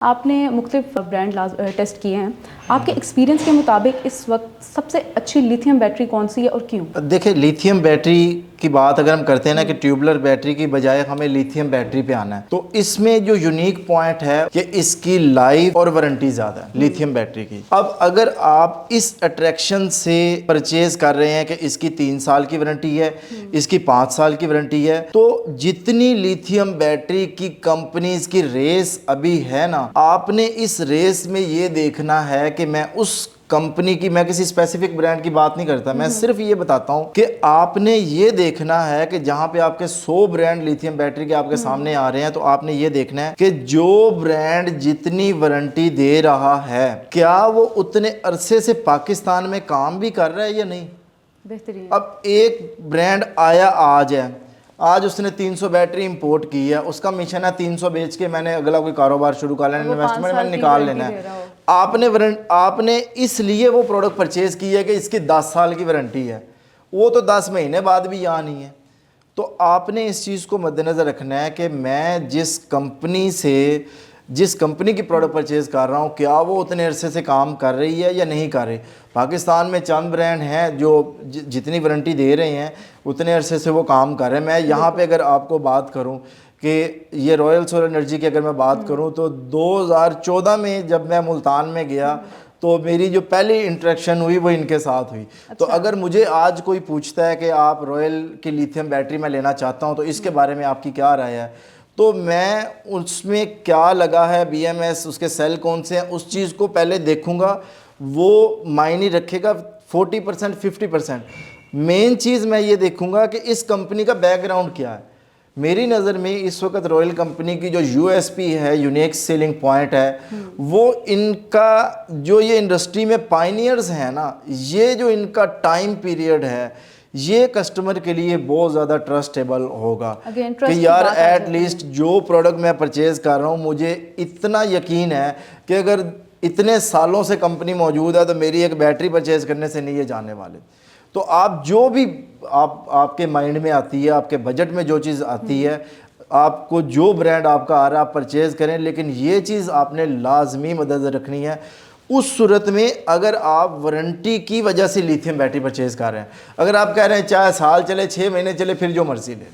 आपने मुख्तलिफ brand test किए हैं, आपके एक्सपीरियंस के मुताबिक इस वक्त सबसे अच्छी लिथियम बैटरी कौन सी है और क्यों? देखिए, लिथियम बैटरी की बात अगर हम करते हैं ना कि ट्यूबुलर बैटरी की बजाय हमें लिथियम बैटरी पे आना है, तो इसमें जो यूनिक पॉइंट है कि इसकी लाइफ और वारंटी ज़्यादा है लिथियम बैटरी की। अब अगर आप इस अट्रैक्शन से परचेज कर रहे हैं कि इसकी 3 साल की वारंटी है, इसकी 5 साल की वारंटी है, तो जितनी लिथियम बैटरी की कंपनीज की रेस अभी है ना, आपने इस रेस में ये देखना है कि मैं उस कंपनी की, मैं किसी स्पेसिफिक ब्रांड की बात नहीं करता, मैं सिर्फ ये बताता हूं कि आपने ये देखना है कि जहां पे आपके 100 ब्रांड लिथियम बैटरी के आपके सामने आ रहे हैं, तो आपने ये देखना है कि जो ब्रांड जितनी वारंटी दे रहा है, क्या वो उतने अरसे से पाकिस्तान में काम भी कर रहा है या नहीं। बेहतरीन। अब एक ब्रांड आया आज उसने 300 बैटरी इंपोर्ट की है, उसका मिशन है 300 बेच के मैंने अगला कोई कारोबार शुरू कर लेना, इन्वेस्टमेंट मैंने निकाल लेना है। आपने इसलिए वो प्रोडक्ट परचेज की है कि इसकी 10 साल की वारंटी है, वो तो 10 महीने बाद भी यहाँ नहीं है। तो आपने इस चीज़ को मद्देनज़र रखना है कि मैं जिस कंपनी की प्रोडक्ट परचेज कर रहा हूँ, क्या वो उतने अरसे से काम कर रही है या नहीं कर रही। पाकिस्तान में चंद ब्रांड हैं जो जितनी वारंटी दे रहे हैं उतने अरसे से वो काम कर रहे हैं। मैं यहाँ पे अगर आपको बात करूँ कि ये रॉयल सोलर एनर्जी की अगर मैं बात करूँ, तो 2014 में जब मैं मुल्तान में गया तो मेरी जो पहली इंटरेक्शन हुई वो इनके साथ हुई। तो अगर मुझे आज कोई पूछता है कि आप रॉयल की लिथियम बैटरी मैं लेना चाहता हूँ, तो इसके बारे में आपकी क्या राय है, तो मैं उसमें क्या लगा है, BMS उसके सेल कौन से हैं, उस चीज़ को पहले देखूंगा। वो मायने रखेगा 40% 50%। मेन चीज़ मैं ये देखूंगा कि इस कंपनी का बैकग्राउंड क्या है। मेरी नज़र में इस वक्त रॉयल कंपनी की जो USP है, यूनिक सेलिंग पॉइंट है, वो इनका जो ये इंडस्ट्री में पायनियर्स हैं ना, ये जो इनका टाइम पीरियड है, ये कस्टमर के लिए बहुत ज़्यादा ट्रस्टेबल होगा कि यार एटलीस्ट जो प्रोडक्ट मैं परचेज़ कर रहा हूँ, मुझे इतना यकीन है कि अगर इतने सालों से कंपनी मौजूद है तो मेरी एक बैटरी परचेज़ करने से नहीं ये जाने वाले। तो आप जो भी आपके माइंड में आती है, आपके बजट में जो चीज़ आती है, आपको जो ब्रांड आपका आ रहा है आप परचेज़ करें, लेकिन ये चीज़ आपने लाजमी मद्देनज़र रखनी है। उस सूरत में अगर आप वारंटी की वजह से लिथियम बैटरी परचेज़ कर रहे हैं, अगर आप कह रहे हैं चाहे साल चले 6 महीने चले, फिर जो मर्जी ले लें।